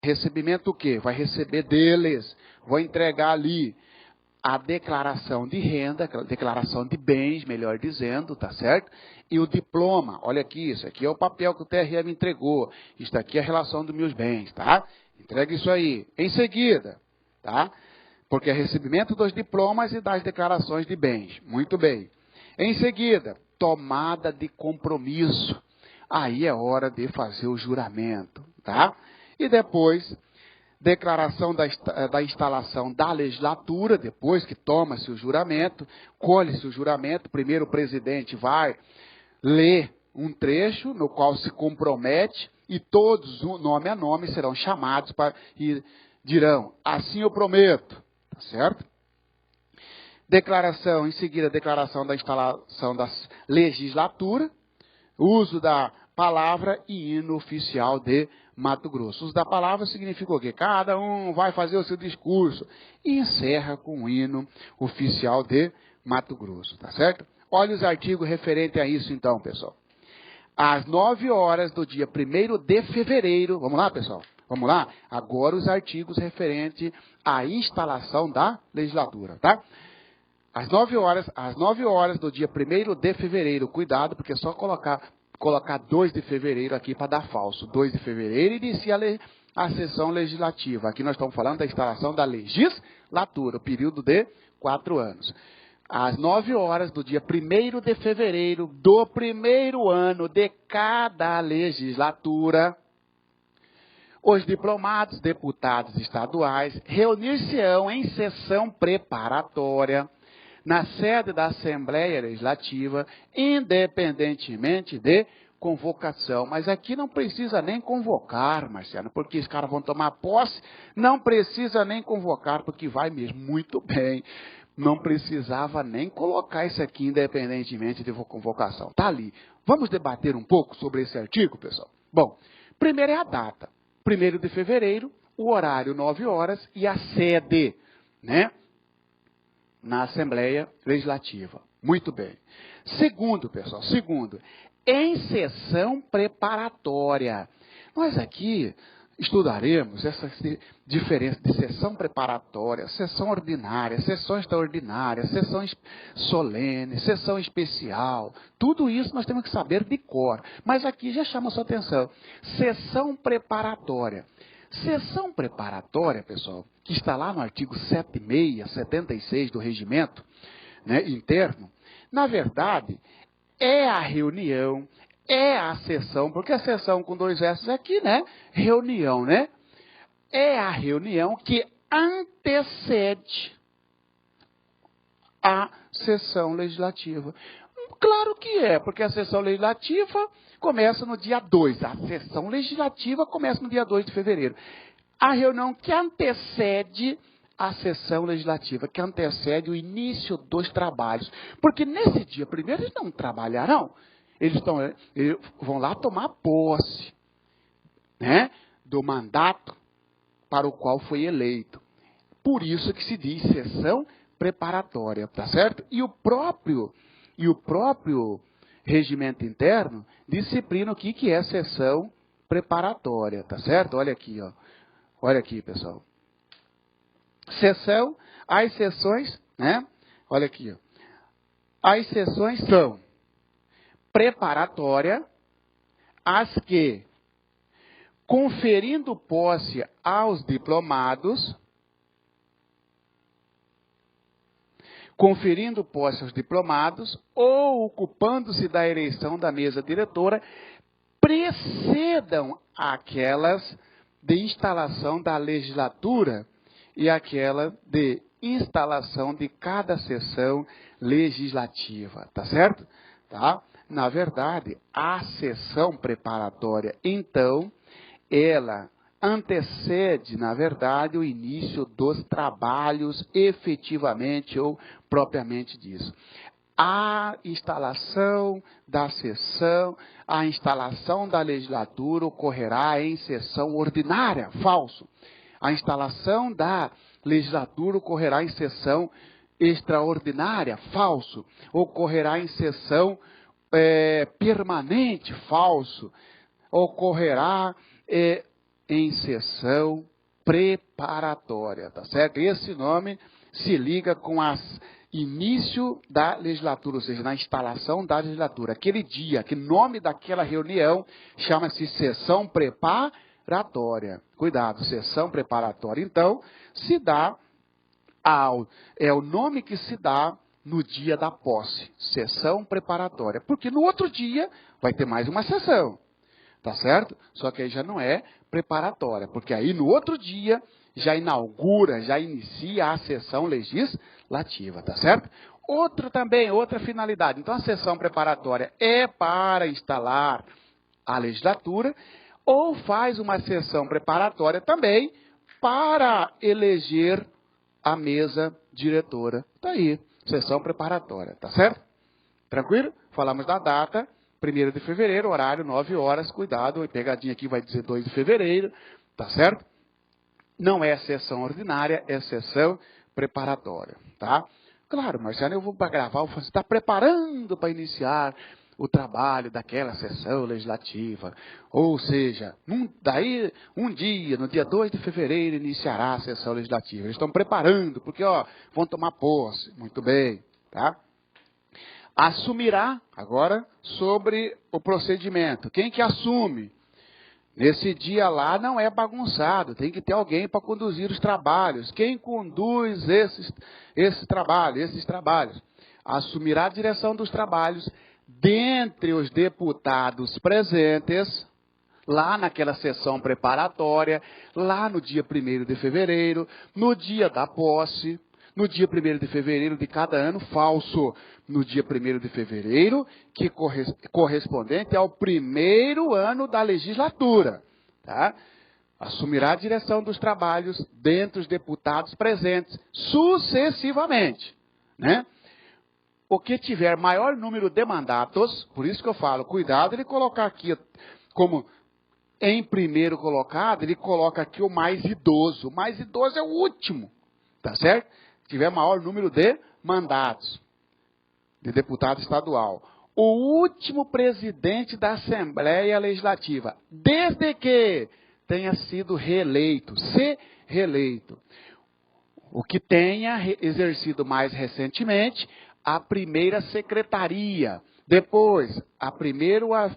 Recebimento o quê? Vai receber deles. Vou entregar ali a declaração de renda, declaração de bens, melhor dizendo, tá certo? E o diploma, olha aqui, isso aqui é o papel que o TRE me entregou. Isso aqui é a relação dos meus bens, tá? Entrega isso aí. Em seguida, tá? Porque é recebimento dos diplomas e das declarações de bens. Muito bem. Em seguida, tomada de compromisso. Aí é hora de fazer o juramento, tá? E depois, declaração da instalação da legislatura, depois que toma-se o juramento, colhe-se o juramento, primeiro o presidente vai ler um trecho no qual se compromete e todos, nome a nome, serão chamados e dirão, assim eu prometo, tá certo? Declaração, em seguida, declaração da instalação da legislatura, uso da palavra e hino oficial de Mato Grosso. Uso da palavra significa o quê? Cada um vai fazer o seu discurso e encerra com o hino oficial de Mato Grosso, tá certo? Olha os artigos referentes a isso então, pessoal. Às 9 horas do dia 1º de fevereiro, vamos lá, pessoal? Vamos lá? Agora os artigos referentes à instalação da legislatura, tá? Às 9 horas do dia 1º de fevereiro, cuidado, porque é só colocar 2 de fevereiro aqui para dar falso. 2 de fevereiro inicia a sessão legislativa. Aqui nós estamos falando da instalação da legislatura, o período de 4 anos. Às 9 horas do dia 1º de fevereiro do primeiro ano de cada legislatura, os diplomados, deputados estaduais, reunir-se-ão em sessão preparatória na sede da Assembleia Legislativa, independentemente de convocação. Mas aqui não precisa nem convocar, Marciano, porque os caras vão tomar posse, não precisa nem convocar, porque vai mesmo muito bem. Não precisava nem colocar isso aqui, independentemente de convocação. Está ali. Vamos debater um pouco sobre esse artigo, pessoal? Bom, primeiro é a data. 1º de fevereiro, o horário 9 horas e a sede, né? Na Assembleia Legislativa. Muito bem. Segundo, pessoal, em sessão preparatória. Nós aqui estudaremos essa diferença de sessão preparatória, sessão ordinária, sessão extraordinária, sessão solene, sessão especial. Tudo isso nós temos que saber de cor. Mas aqui já chama a sua atenção. Sessão preparatória. Sessão preparatória, pessoal, que está lá no artigo 76 do regimento, né, interno, na verdade, é a reunião, é a sessão, porque a sessão com 2 S aqui, né, reunião, né, é a reunião que antecede a sessão legislativa. Claro que é, porque a sessão legislativa começa no dia 2. A sessão legislativa começa no dia 2 de fevereiro. A reunião que antecede a sessão legislativa, que antecede o início dos trabalhos. Porque nesse dia primeiro eles não trabalharão. Eles vão lá tomar posse, né, do mandato para o qual foi eleito. Por isso que se diz sessão preparatória, tá certo? E o próprio regimento interno disciplina o que é sessão preparatória, tá certo? Olha aqui, ó. Olha aqui, pessoal. As sessões, né? Olha aqui, ó. As sessões são preparatória, as que, conferindo posse aos diplomados, ou ocupando-se da eleição da mesa diretora, precedam aquelas de instalação da legislatura e aquela de instalação de cada sessão legislativa, tá certo? Tá? Na verdade, a sessão preparatória, então, ela antecede, na verdade, o início dos trabalhos efetivamente ou propriamente disso. A instalação da sessão, a instalação da legislatura ocorrerá em sessão ordinária, falso. A instalação da legislatura ocorrerá em sessão extraordinária, falso. Ocorrerá em sessão permanente, falso. Ocorrerá em sessão preparatória, tá certo? Esse nome se liga com o início da legislatura, ou seja, na instalação da legislatura. Aquele dia, aquele nome daquela reunião chama-se sessão preparatória. Cuidado, sessão preparatória. Então, se dá é o nome que se dá no dia da posse, sessão preparatória. Porque no outro dia vai ter mais uma sessão, tá certo? Só que aí já não é preparatória, porque aí no outro dia já inaugura, já inicia a sessão legislativa, tá certo? Outra finalidade. Então a sessão preparatória é para instalar a legislatura, ou faz uma sessão preparatória também para eleger a mesa diretora. Tá aí, sessão preparatória, tá certo? Tranquilo? Falamos da data, 1º de fevereiro, horário 9 horas, cuidado, pegadinha aqui vai dizer 2 de fevereiro, tá certo? Não é sessão ordinária, é sessão preparatória, tá? Claro, Marciano, eu vou gravar, você está preparando para iniciar o trabalho daquela sessão legislativa. Ou seja, daí um dia, no dia 2 de fevereiro, iniciará a sessão legislativa. Eles estão preparando, porque vão tomar posse. Muito bem, tá? Assumirá, agora, sobre o procedimento. Quem que assume? Nesse dia lá não é bagunçado, tem que ter alguém para conduzir os trabalhos. Quem conduz esses trabalhos? Assumirá a direção dos trabalhos dentre os deputados presentes, lá naquela sessão preparatória, lá no dia 1º de fevereiro, no dia da posse, no dia 1º de fevereiro de cada ano falso, no dia 1º de fevereiro, que correspondente ao 1º ano da legislatura, tá? Assumirá a direção dos trabalhos dentre os deputados presentes, sucessivamente, né? O que tiver maior número de mandatos, por isso que eu falo, cuidado ele colocar aqui como em primeiro colocado, ele coloca aqui o mais idoso. O mais idoso é o último, tá certo? Tiver maior número de mandatos de deputado estadual. O último presidente da Assembleia Legislativa, desde que tenha sido reeleito, o que tenha exercido mais recentemente a primeira secretaria, depois a primeira ou a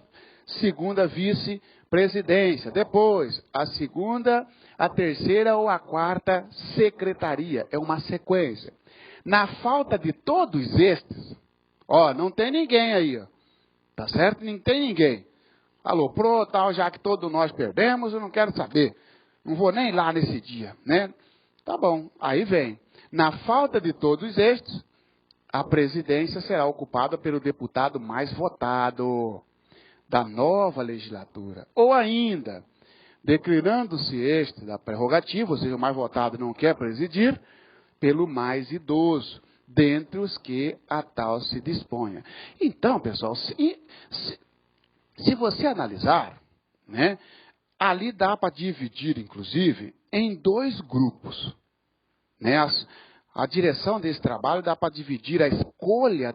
segunda vice-presidência, depois a segunda, a terceira ou a quarta secretaria. É uma sequência. Na falta de todos estes, não tem ninguém aí, tá certo? Não tem ninguém. Alô, tal, já que todos nós perdemos, eu não quero saber. Não vou nem lá nesse dia, né? Tá bom, aí vem. Na falta de todos estes, a presidência será ocupada pelo deputado mais votado da nova legislatura. Ou ainda, declinando-se este da prerrogativa, ou seja, o mais votado não quer presidir, pelo mais idoso, dentre os que a tal se disponha. Então, pessoal, se você analisar, né, ali dá para dividir, inclusive, em 2 grupos. Né? A direção desse trabalho dá para dividir a escolha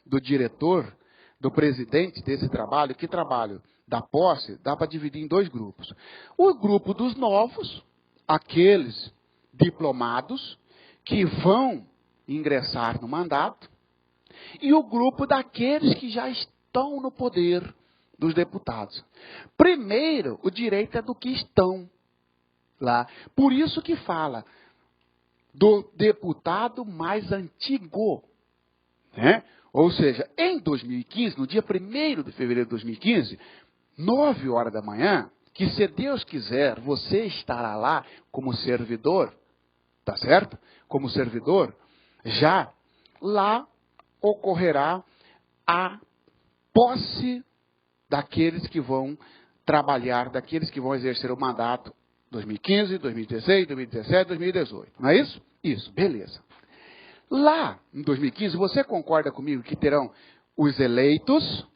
do diretor, do presidente desse trabalho. Que trabalho? Da posse, dá para dividir em 2 grupos. O grupo dos novos, aqueles diplomados que vão ingressar no mandato, e o grupo daqueles que já estão no poder dos deputados. Primeiro, o direito é do que estão lá. Por isso que fala do deputado mais antigo, né? Ou seja, em 2015, no dia 1º de fevereiro de 2015, 9 horas da manhã, que se Deus quiser, você estará lá como servidor, tá certo? Como servidor, já lá ocorrerá a posse daqueles que vão trabalhar, daqueles que vão exercer o mandato 2015, 2016, 2017, 2018. Não é isso? Isso, beleza. Lá, em 2015, você concorda comigo que terão os eleitos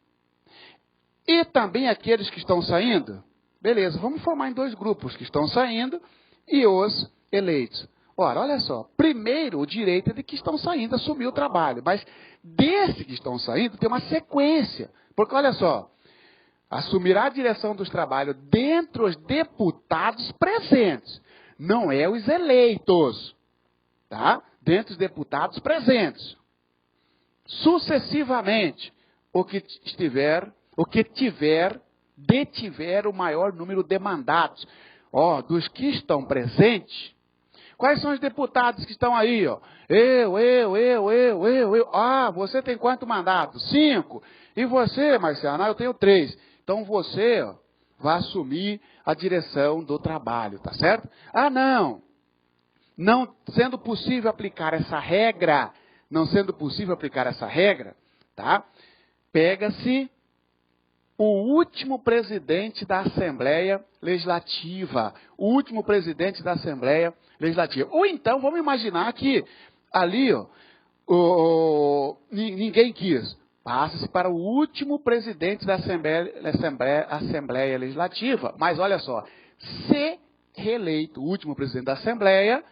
e também aqueles que estão saindo? Beleza, vamos formar em 2 grupos, que estão saindo e os eleitos. Ora, olha só, primeiro o direito é de que estão saindo, assumir o trabalho, mas desses que estão saindo tem uma sequência, porque olha só, assumirá a direção dos trabalhos dentre os deputados presentes. Não é os eleitos, tá? Dentre os deputados presentes. Sucessivamente, detiver o maior número de mandatos. Ó, dos que estão presentes. Quais são os deputados que estão aí, ó? Eu. Ah, você tem quantos mandatos? 5. E você, Marciano? Ah, eu tenho 3. Então você, ó, vai assumir a direção do trabalho, tá certo? Ah, não. Não sendo possível aplicar essa regra, tá? Pega-se o último presidente da Assembleia Legislativa. Ou então, vamos imaginar que ali, ó, ninguém quis. Passa-se para o último presidente da Assembleia Legislativa. Mas olha só, se reeleito, o último presidente da Assembleia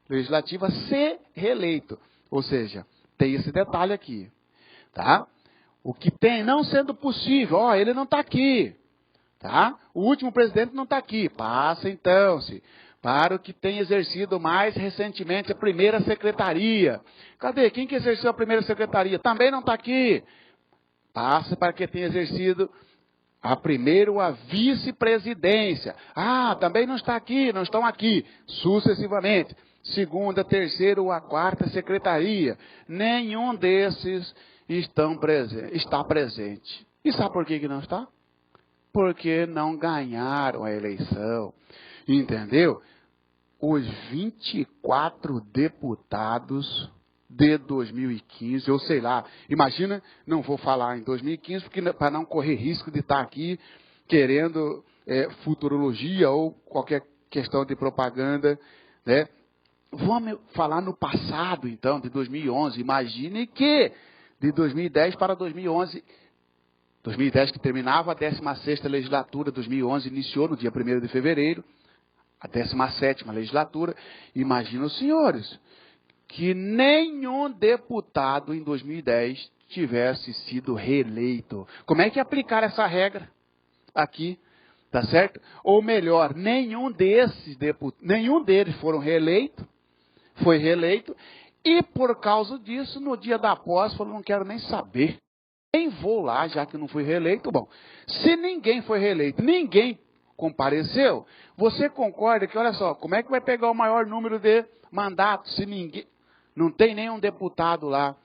Legislativa, se reeleito. Ou seja, tem esse detalhe aqui, tá? O que tem não sendo possível, ó, ele não está aqui, tá? O último presidente não está aqui. Passa então-se para o que tem exercido mais recentemente a primeira secretaria. Cadê? Quem que exerceu a primeira secretaria? Também não está aqui. Passa para quem tem exercido a vice-presidência. Ah, também não está aqui, não estão aqui. Sucessivamente. Segunda, terceira ou a quarta secretaria. Nenhum desses está presente. E sabe por que não está? Porque não ganharam a eleição. Entendeu? Os 24 deputados de 2015, ou sei lá, imagina, não vou falar em 2015, porque para não correr risco de estar aqui querendo futurologia ou qualquer questão de propaganda, né? Vamos falar no passado, então, de 2011. Imagine que de 2010 para 2011, 2010 que terminava a 16ª legislatura, 2011 iniciou no dia 1º de fevereiro, a 17ª legislatura. Imagina os senhores, que nenhum deputado em 2010 tivesse sido reeleito. Como é que aplicar essa regra aqui? Tá certo? Ou melhor, nenhum deles foi reeleito, e por causa disso, no dia da posse, falou, não quero nem saber. Nem vou lá, já que não fui reeleito. Bom, se ninguém foi reeleito, ninguém compareceu, você concorda que, olha só, como é que vai pegar o maior número de mandatos se ninguém, não tem nenhum deputado lá?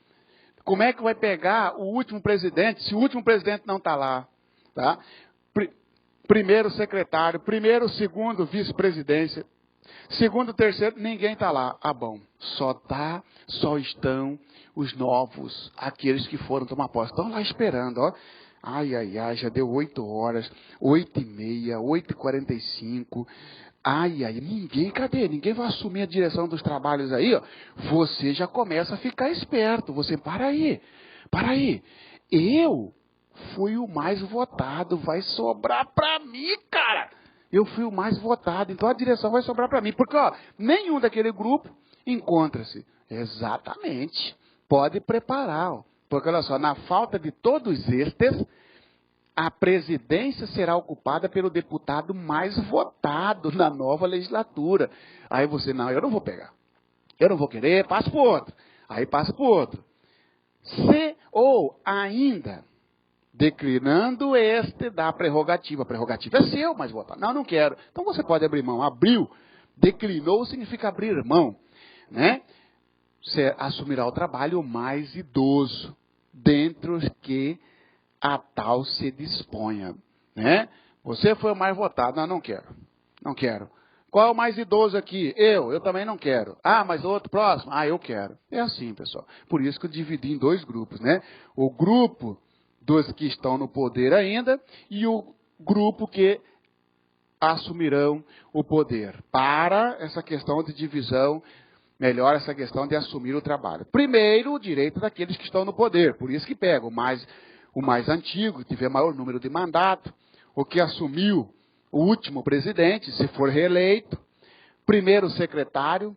Como é que vai pegar o último presidente se o último presidente não está lá? Tá? Primeiro secretário, primeiro, segundo vice-presidência, segundo, terceiro, ninguém está lá. Ah, bom, só estão os novos, aqueles que foram tomar posse. Estão lá esperando, ó. Ai, já deu 8 horas, 8h30, 8h45. Cadê? Ninguém vai assumir a direção dos trabalhos aí, ó. Você já começa a ficar esperto. Você, para aí. Eu fui o mais votado, vai sobrar para mim, cara. Eu fui o mais votado, então a direção vai sobrar para mim. Porque, ó, nenhum daquele grupo encontra-se. Exatamente. Pode preparar, ó. Porque, olha só, na falta de todos estes, a presidência será ocupada pelo deputado mais votado na nova legislatura. Aí você, não, eu não vou pegar. Eu não vou querer, passa para o outro. Aí passa para o outro. Ou ainda, declinando este da prerrogativa. A prerrogativa é seu, mas votado. Não quero. Então você pode abrir mão. Abriu, declinou significa abrir mão, né? Você assumirá o trabalho mais idoso, dentre os que a tal se disponha, né? Você foi o mais votado. Não quero. Qual é o mais idoso aqui? Eu também não quero. Ah, mas outro próximo? Eu quero. É assim, pessoal. Por isso que eu dividi em 2 grupos, né? O grupo dos que estão no poder ainda e o grupo que assumirão o poder. Para essa questão de divisão, melhor essa questão de assumir o trabalho. Primeiro, o direito daqueles que estão no poder. Por isso que pega o mais antigo, que tiver maior número de mandato, o que assumiu o último presidente, se for reeleito, primeiro secretário,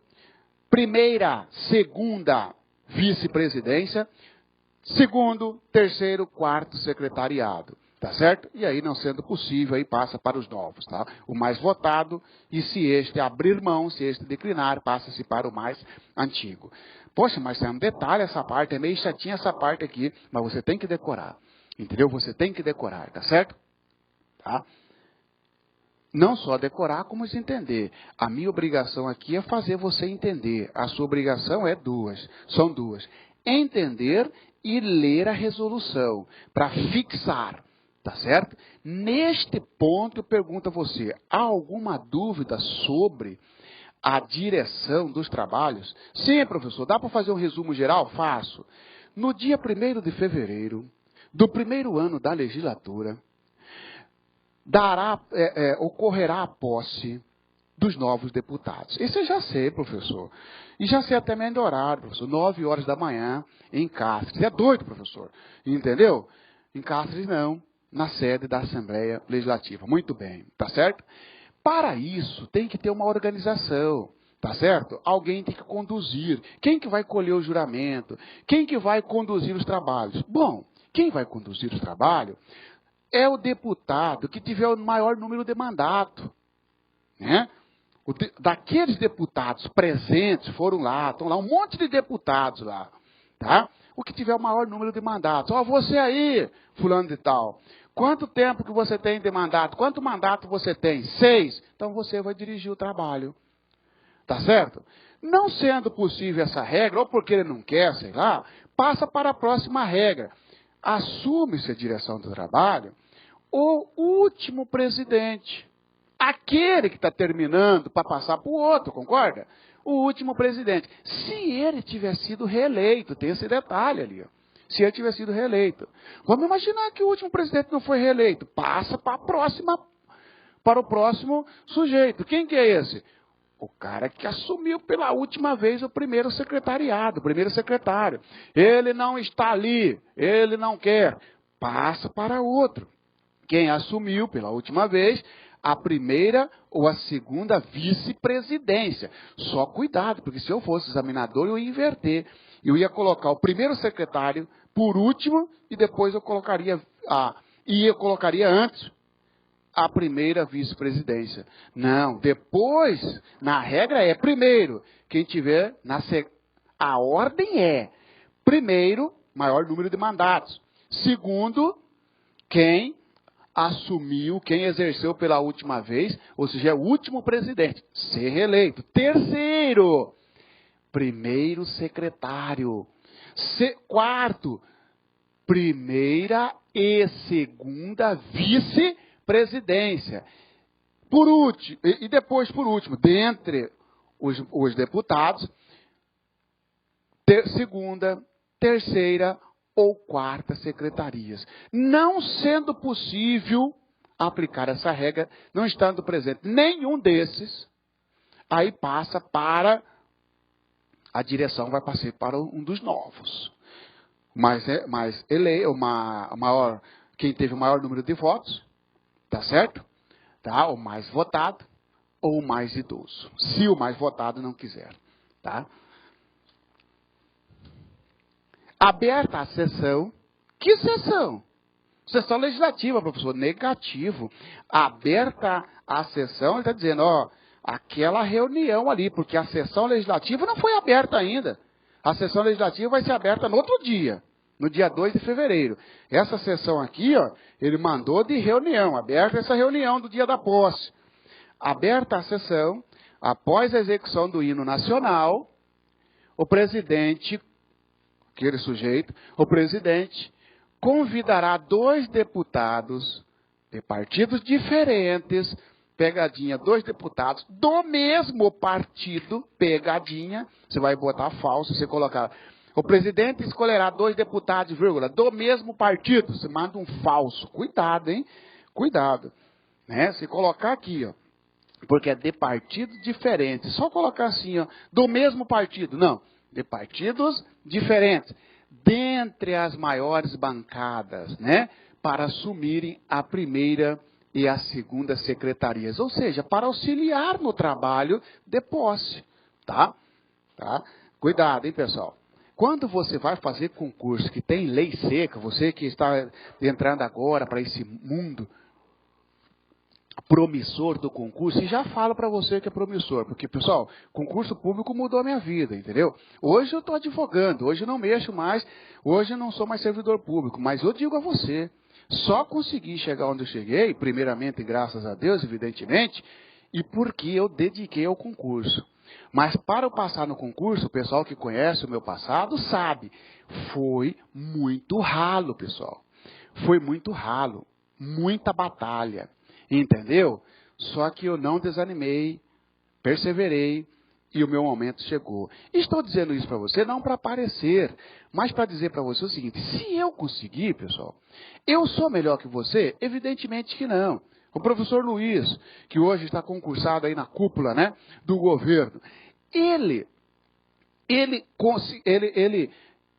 primeira, segunda vice-presidência, segundo, terceiro, quarto secretariado. Tá certo? E aí, não sendo possível, aí passa para os novos, tá? O mais votado, e se este abrir mão, se este declinar, passa-se para o mais antigo. Poxa, mas é um detalhe essa parte, é meio chatinha essa parte aqui, mas você tem que decorar. Entendeu? Você tem que decorar, tá certo? Tá? Não só decorar, como entender. A minha obrigação aqui é fazer você entender. A sua obrigação são duas. Entender e ler a resolução, para fixar. Tá certo? Neste ponto, eu pergunto a você, há alguma dúvida sobre a direção dos trabalhos? Sim, professor, dá para fazer um resumo geral? Faço. No dia 1º de fevereiro, do primeiro ano da legislatura, ocorrerá a posse dos novos deputados. Isso eu já sei, professor. E já sei até mesmo horário, professor. 9 horas da manhã, em Cáceres. É doido, professor. Entendeu? Em Cáceres, não. Na sede da Assembleia Legislativa. Muito bem, tá certo? Para isso, tem que ter uma organização, tá certo? Alguém tem que conduzir. Quem que vai colher o juramento? Quem que vai conduzir os trabalhos? Bom, quem vai conduzir os trabalhos é o deputado que tiver o maior número de mandato, né? Daqueles deputados presentes, foram lá, estão lá um monte de deputados lá, tá? O que tiver o maior número de mandatos. Ó, você aí, fulano de tal, quanto tempo que você tem de mandato? Quanto mandato você tem? 6. Então você vai dirigir o trabalho. Tá certo? Não sendo possível essa regra, ou porque ele não quer, sei lá, passa para a próxima regra. Assume-se a direção do trabalho o último presidente. Aquele que está terminando para passar para o outro, concorda? O último presidente. Se ele tiver sido reeleito, tem esse detalhe ali, ó. Se ele tiver sido reeleito. Vamos imaginar que o último presidente não foi reeleito. Passa para o próximo sujeito. Quem que é esse? O cara que assumiu pela última vez o primeiro secretariado, o primeiro secretário. Ele não está ali, ele não quer. Passa para outro. Quem assumiu pela última vez a primeira ou a segunda vice-presidência. Só cuidado, porque se eu fosse examinador, eu ia inverter. Eu ia colocar o primeiro secretário por último e depois eu colocaria antes a primeira vice-presidência. Não, depois, na regra é primeiro. Quem tiver, a ordem é primeiro, maior número de mandatos. Segundo, quem assumiu, quem exerceu pela última vez, ou seja, é o último presidente, ser reeleito. Terceiro, primeiro secretário. Quarto, primeira e segunda vice-presidência. Por último, e depois, por último, dentre os deputados, segunda, terceira ou quarta secretarias. Não sendo possível aplicar essa regra, não estando presente nenhum desses, aí passa para a direção, vai passar para um dos novos. Quem teve o maior número de votos, tá certo? Tá? O mais votado ou o mais idoso. Se o mais votado não quiser, tá? Aberta a sessão. Que sessão? Sessão legislativa, professor. Negativo. Aberta a sessão, ele está dizendo, ó, aquela reunião ali, porque a sessão legislativa não foi aberta ainda. A sessão legislativa vai ser aberta no outro dia, no dia 2 de fevereiro. Essa sessão aqui, ó, ele mandou de reunião, aberta essa reunião do dia da posse. Aberta a sessão, após a execução do hino nacional, o presidente, aquele sujeito, o presidente convidará 2 deputados de partidos diferentes, pegadinha, 2 deputados do mesmo partido, pegadinha, você vai botar falso, você colocar, o presidente escolherá 2 deputados, vírgula, do mesmo partido, você manda um falso, cuidado, hein, cuidado, né, se colocar aqui, ó, porque é de partidos diferentes, só colocar assim, ó, do mesmo partido, não, de partidos diferentes, dentre as maiores bancadas, né, para assumirem a primeira e a segunda secretarias, ou seja, para auxiliar no trabalho de posse, tá? Tá? Cuidado, hein, pessoal? Quando você vai fazer concurso que tem lei seca, você que está entrando agora para esse mundo promissor do concurso, e já falo para você que é promissor, porque, pessoal, concurso público mudou a minha vida, entendeu? Hoje eu estou advogando, hoje eu não mexo mais, hoje eu não sou mais servidor público, mas eu digo a você, só consegui chegar onde eu cheguei, primeiramente graças a Deus, evidentemente, e porque eu dediquei ao concurso. Mas para eu passar no concurso, o pessoal que conhece o meu passado sabe, foi muito ralo, pessoal. Foi muito ralo, muita batalha. Entendeu? Só que eu não desanimei, perseverei e o meu momento chegou. Estou dizendo isso para você não para aparecer, mas para dizer para você o seguinte: se eu conseguir, pessoal, eu sou melhor que você? Evidentemente que não. O professor Luiz, que hoje está concursado aí na cúpula, né, do governo, ele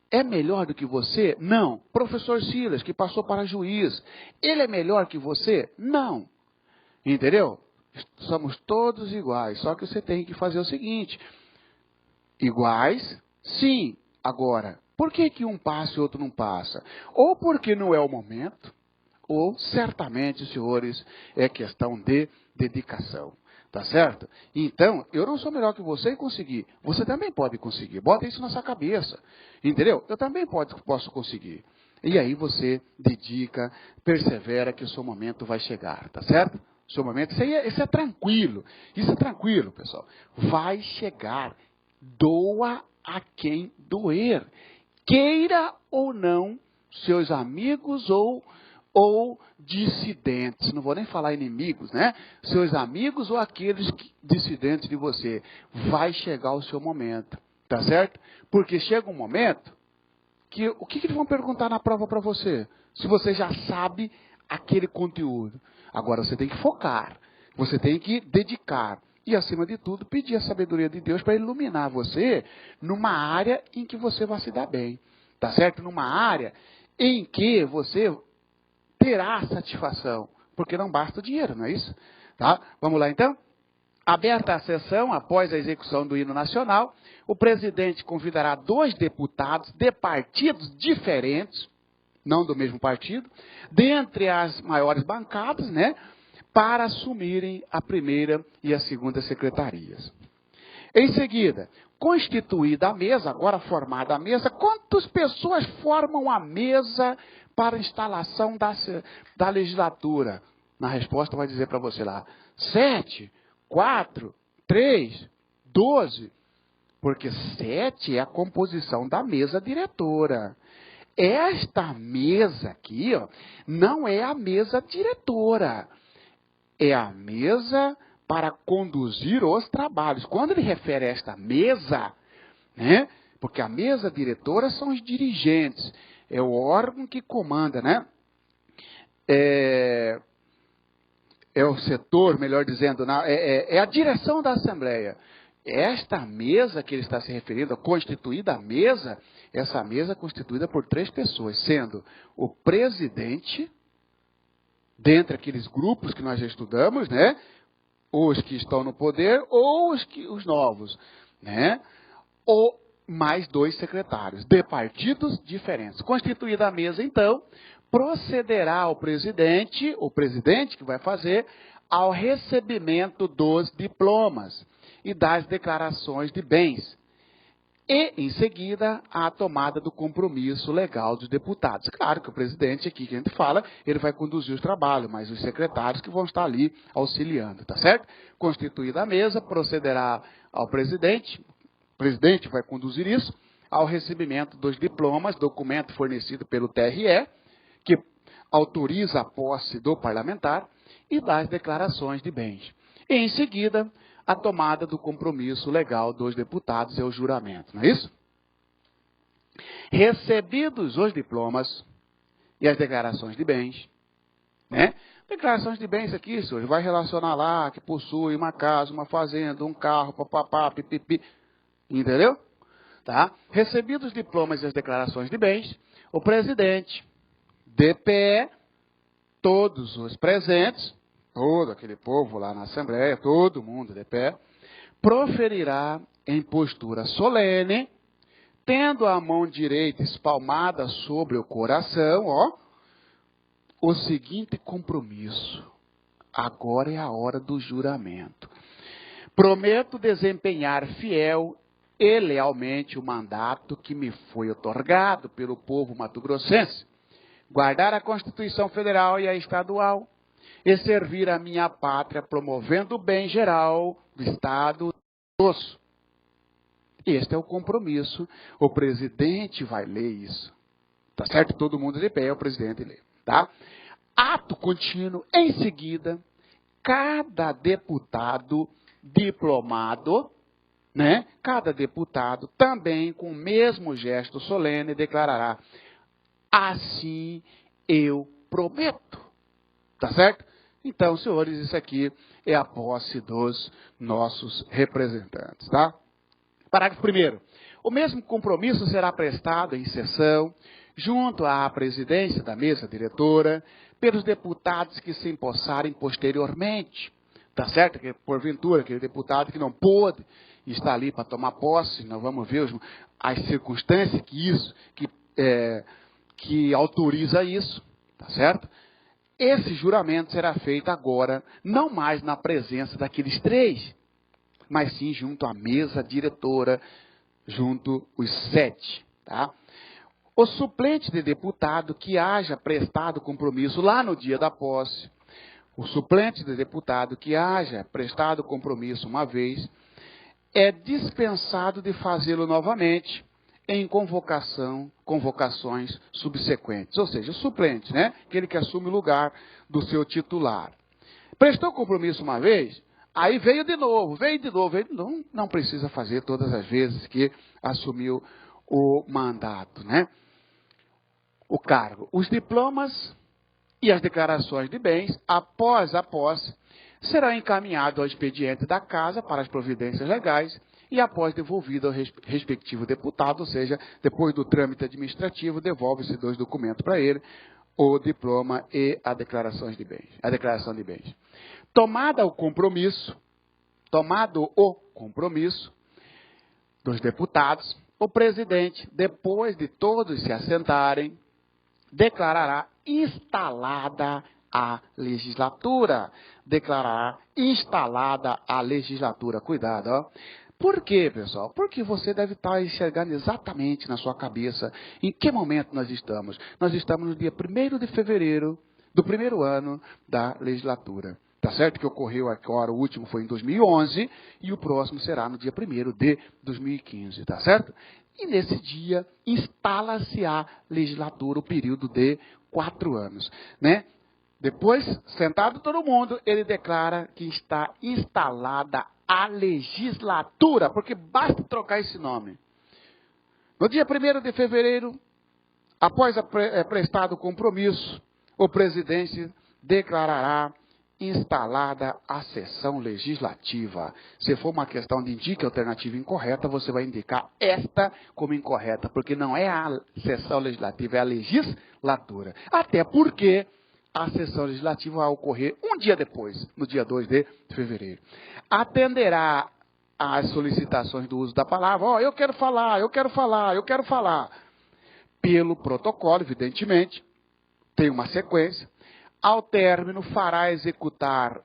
é melhor do que você? Não. Professor Silas, que passou para juiz, ele é melhor que você? Não. Entendeu? Somos todos iguais, só que você tem que fazer o seguinte: iguais, sim. Agora, por que um passa e o outro não passa? Ou porque não é o momento, ou certamente, senhores, é questão de dedicação. Tá certo? Então, eu não sou melhor que você e conseguir. Você também pode conseguir. Bota isso na sua cabeça. Entendeu? Eu também posso conseguir. E aí você dedica, persevera que o seu momento vai chegar. Tá certo? O seu momento, isso é tranquilo. Isso é tranquilo, pessoal. Vai chegar. Doa a quem doer. Queira ou não, seus amigos ou dissidentes, não vou nem falar inimigos, né? Seus amigos ou aqueles dissidentes de você, vai chegar o seu momento, tá certo? Porque chega um momento que, o que eles vão perguntar na prova para você? Se você já sabe aquele conteúdo. Agora você tem que focar, você tem que dedicar e, acima de tudo, pedir a sabedoria de Deus para iluminar você numa área em que você vai se dar bem, tá certo? Numa área em que você terá satisfação, porque não basta o dinheiro, não é isso? Tá? Vamos lá então? Aberta a sessão, após a execução do hino nacional, o presidente convidará 2 deputados de partidos diferentes, não do mesmo partido, dentre as maiores bancadas, né, para assumirem a primeira e a segunda secretarias. Em seguida, constituída a mesa, agora formada a mesa, quantas pessoas formam a mesa para a instalação da legislatura? Na resposta vai dizer para você lá, 7, 4, 3, 12. Porque 7 é a composição da mesa diretora. Esta mesa aqui, ó, não é a mesa diretora. É a mesa para conduzir os trabalhos. Quando ele refere a esta mesa, né? Porque a mesa diretora são os dirigentes. É o órgão que comanda, né? É o setor, melhor dizendo, é a direção da Assembleia. Esta mesa que ele está se referindo, constituída a mesa, essa mesa é constituída por 3 pessoas, sendo o presidente, dentre aqueles grupos que nós já estudamos, né? Os que estão no poder ou os novos, né? Ou mais 2 secretários, de partidos diferentes. Constituída a mesa, então, procederá o presidente que vai fazer, ao recebimento dos diplomas e das declarações de bens. E, em seguida, a tomada do compromisso legal dos deputados. Claro que o presidente, aqui que a gente fala, ele vai conduzir os trabalhos, mas os secretários que vão estar ali auxiliando, tá certo? Constituída a mesa, procederá ao presidente, o presidente vai conduzir isso, ao recebimento dos diplomas, documento fornecido pelo TRE, que autoriza a posse do parlamentar, e das declarações de bens. E, em seguida, a tomada do compromisso legal dos deputados e o juramento, não é isso? Recebidos os diplomas e as declarações de bens, né? Declarações de bens aqui, senhor, vai relacionar lá que possui uma casa, uma fazenda, um carro, papapá, pipipi, entendeu? Tá? Recebidos os diplomas e as declarações de bens, o presidente, de pé, todos os presentes, todo aquele povo lá na Assembleia, todo mundo de pé, proferirá em postura solene, tendo a mão direita espalmada sobre o coração, ó, o seguinte compromisso. Agora é a hora do juramento. Prometo desempenhar fiel e lealmente o mandato que me foi otorgado pelo povo mato-grossense, guardar a Constituição Federal e a Estadual, e servir a minha pátria promovendo o bem geral do Estado do Grosso. Este é o compromisso. O presidente vai ler isso. Tá certo? Todo mundo de pé, o presidente lê. Tá? Ato contínuo, em seguida, cada deputado diplomado, né? Cada deputado também com o mesmo gesto solene declarará: assim eu prometo. Tá certo? Então, senhores, isso aqui é a posse dos nossos representantes, tá? Parágrafo 1º. O mesmo compromisso será prestado em sessão, junto à presidência da mesa diretora, pelos deputados que se empossarem posteriormente. Tá certo? Que, porventura, aquele deputado que não pôde estar ali para tomar posse, nós vamos ver as circunstâncias que autoriza isso, tá certo? Esse juramento será feito agora, não mais na presença daqueles 3, mas sim junto à mesa diretora, junto os 7, tá? O suplente de deputado que haja prestado compromisso lá no dia da posse, o suplente de deputado que haja prestado compromisso uma vez, é dispensado de fazê-lo novamente em convocações subsequentes. Ou seja, o suplente, né? Aquele que assume o lugar do seu titular. Prestou compromisso uma vez, aí veio de novo, não precisa fazer todas as vezes que assumiu o mandato, né? O cargo. Os diplomas e as declarações de bens, após a posse, serão encaminhados ao expediente da Casa para as providências legais e após devolvido ao respectivo deputado, ou seja, depois do trâmite administrativo, devolve-se 2 documentos para ele, o diploma e a declaração de bens. Tomado o compromisso dos deputados, o presidente, depois de todos se assentarem, declarará instalada a legislatura. Cuidado, ó. Por quê, pessoal? Porque você deve estar enxergando exatamente na sua cabeça em que momento nós estamos. Nós estamos no dia 1º de fevereiro do primeiro ano da legislatura. Tá certo que ocorreu agora, o último foi em 2011 e o próximo será no dia 1º de 2015, tá certo? E nesse dia instala-se a legislatura, o período de 4 anos, né? Depois, sentado todo mundo, ele declara que está instalada a legislatura, porque basta trocar esse nome. No dia 1º de fevereiro, após prestado o compromisso, o presidente declarará instalada a sessão legislativa. Se for uma questão de indique a alternativa incorreta, você vai indicar esta como incorreta, porque não é a sessão legislativa, é a legislatura. Até porque a sessão legislativa vai ocorrer um dia depois, no dia 2 de fevereiro. Atenderá às solicitações do uso da palavra. Eu quero falar. Pelo protocolo, evidentemente, tem uma sequência. Ao término, fará executar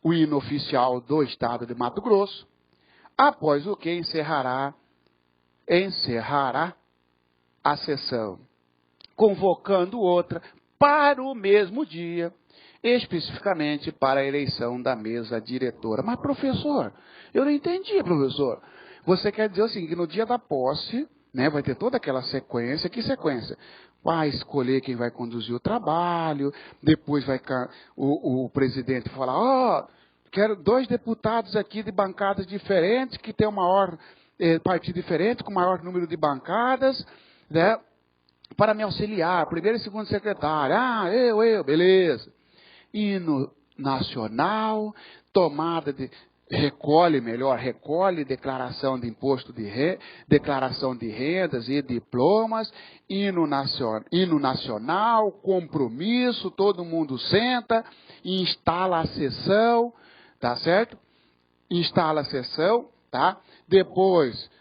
o hino oficial do Estado de Mato Grosso, após o que encerrará a sessão, convocando outra para o mesmo dia, especificamente para a eleição da mesa diretora. Mas, professor, eu não entendi, professor. Você quer dizer assim, que no dia da posse, né, vai ter toda aquela sequência. Que sequência? Vai escolher quem vai conduzir o trabalho, depois vai o presidente falar, quero 2 deputados aqui de bancadas diferentes, que tem um maior partido diferente, com maior número de bancadas, né, para me auxiliar, primeiro e segundo secretário. Beleza. Hino nacional, recolhe declaração de imposto declaração de rendas e diplomas, hino nacional, compromisso, todo mundo senta, instala a sessão, tá certo? Instala a sessão, tá? Depois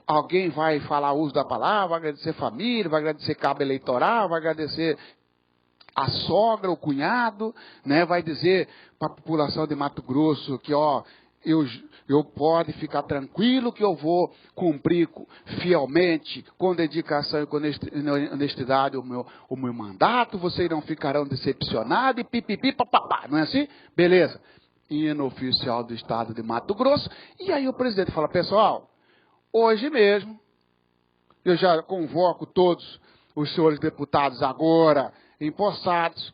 alguém vai falar o uso da palavra, vai agradecer família, vai agradecer cabo eleitoral, vai agradecer a sogra, o cunhado, né? Vai dizer para a população de Mato Grosso que, ó, eu pode ficar tranquilo que eu vou cumprir fielmente, com dedicação e com honestidade o meu mandato, vocês não ficarão decepcionados e pipipi, papapá, não é assim? Beleza. Hino oficial do estado de Mato Grosso. E aí o presidente fala, pessoal, hoje mesmo, eu já convoco todos os senhores deputados agora empossados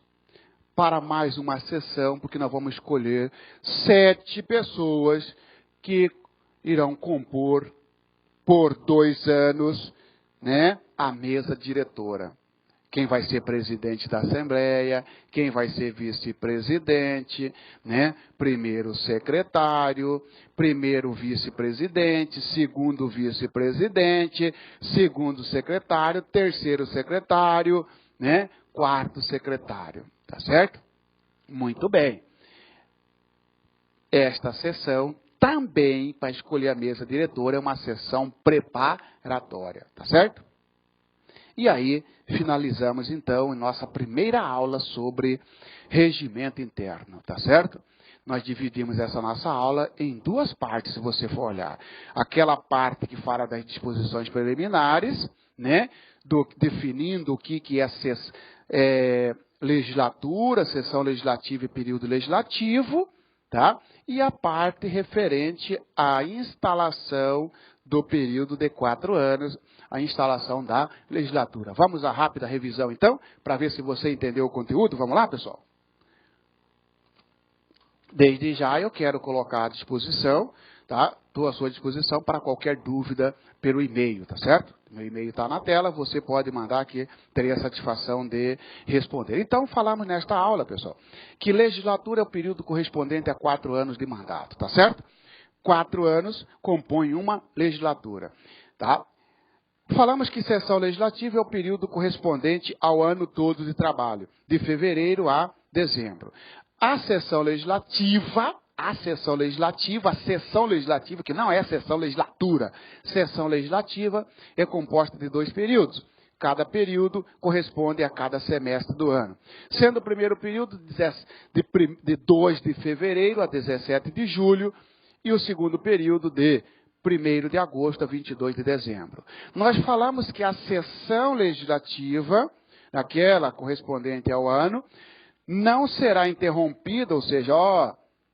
para mais uma sessão, porque nós vamos escolher 7 pessoas que irão compor por 2 anos, né, a mesa diretora. Quem vai ser presidente da Assembleia, quem vai ser vice-presidente, né? Primeiro secretário, primeiro vice-presidente, segundo vice-presidente, segundo secretário, terceiro secretário, né? Quarto secretário. Tá certo? Muito bem. Esta sessão também, para escolher a mesa diretora, é uma sessão preparatória. Tá certo? E aí, finalizamos, então, nossa primeira aula sobre regimento interno, tá certo? Nós dividimos essa nossa aula em 2 partes, se você for olhar. Aquela parte que fala das disposições preliminares, né? Definindo o que é legislatura, sessão legislativa e período legislativo, tá? E a parte referente à instalação do período de 4 anos, a instalação da legislatura. Vamos à rápida revisão, então, para ver se você entendeu o conteúdo. Vamos lá, pessoal? Desde já eu quero colocar à disposição, tá? Estou à sua disposição para qualquer dúvida pelo e-mail, tá certo? Meu e-mail está na tela, você pode mandar que terei a satisfação de responder. Então, falamos nesta aula, pessoal, que legislatura é o período correspondente a 4 anos de mandato, tá certo? 4 anos compõem uma legislatura, tá? Falamos que sessão legislativa é o período correspondente ao ano todo de trabalho, de fevereiro a dezembro. A sessão legislativa, que não é sessão legislatura, sessão legislativa é composta de 2 períodos. Cada período corresponde a cada semestre do ano. Sendo o primeiro período de 2 de fevereiro a 17 de julho e o segundo período de 1º de agosto a 22 de dezembro. Nós falamos que a sessão legislativa, aquela correspondente ao ano, não será interrompida, ou seja,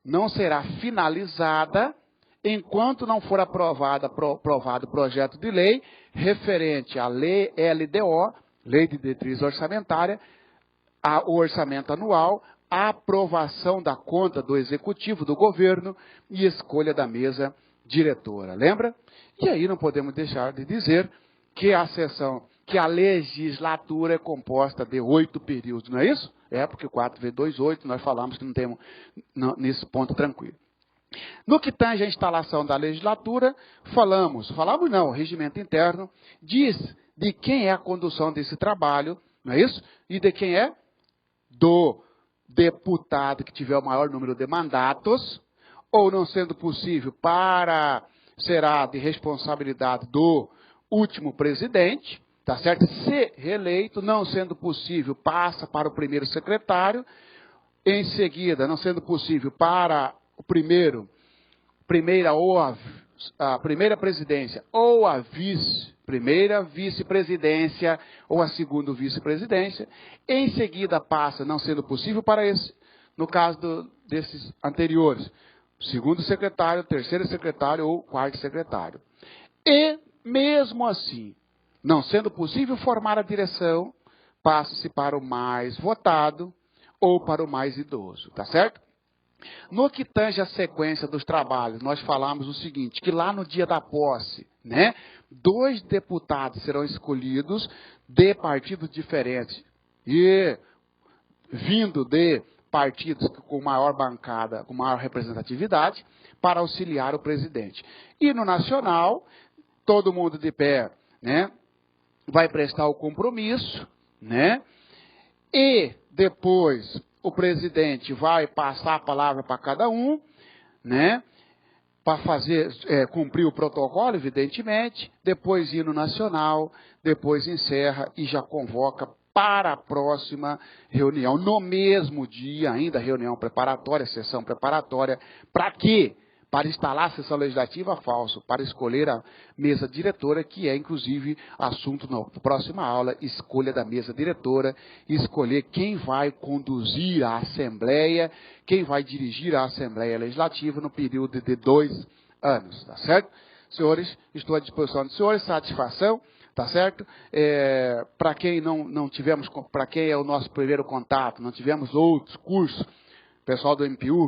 não será finalizada, enquanto não for aprovado o projeto de lei referente à lei LDO, Lei de Diretriz Orçamentária, o orçamento anual, a aprovação da conta do Executivo, do Governo e escolha da mesa diretora, lembra? E aí não podemos deixar de dizer que a legislatura é composta de 8 períodos, não é isso? É, porque 4 vezes 2, 8, nós falamos que não temos nesse ponto tranquilo. No que tange a instalação da legislatura, falamos não, o regimento interno diz de quem é a condução desse trabalho, não é isso? E de quem é? Do deputado que tiver o maior número de mandatos, ou não sendo possível, será de responsabilidade do último presidente, tá certo? Se reeleito, não sendo possível, passa para o primeiro secretário, em seguida, não sendo possível, para o a primeira presidência ou a primeira vice-presidência ou a segunda vice-presidência, em seguida passa, não sendo possível, para no caso desses anteriores, segundo secretário, terceiro secretário ou quarto secretário. E, mesmo assim, não sendo possível formar a direção, passa-se para o mais votado ou para o mais idoso, tá certo? No que tange a sequência dos trabalhos, nós falamos o seguinte, que lá no dia da posse, né, 2 deputados serão escolhidos de partidos diferentes e vindo de partidos com maior bancada, com maior representatividade, para auxiliar o presidente. E no nacional, todo mundo de pé, né, vai prestar o compromisso, né, e depois o presidente vai passar a palavra para cada um, né, para fazer, cumprir o protocolo, evidentemente, depois hino nacional, depois encerra e já convoca para a próxima reunião, no mesmo dia, ainda reunião preparatória, sessão preparatória, para quê? Para instalar a sessão legislativa, falso, para escolher a mesa diretora, que é, inclusive, assunto na próxima aula, escolha da mesa diretora, escolher quem vai conduzir a Assembleia, quem vai dirigir a Assembleia Legislativa no período de 2 anos, tá certo? Senhores, estou à disposição dos senhores, satisfação, tá certo? Para quem não tivemos, para quem é o nosso primeiro contato, não tivemos outros cursos, pessoal do MPU,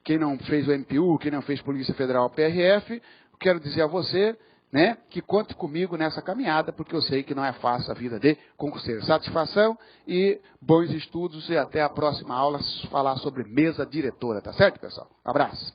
quem não fez o MPU, quem não fez Polícia Federal PRF, quero dizer a você, né, que conte comigo nessa caminhada, porque eu sei que não é fácil a vida de concurseiro. Satisfação e bons estudos e até a próxima aula falar sobre mesa diretora, tá certo, pessoal? Abraço.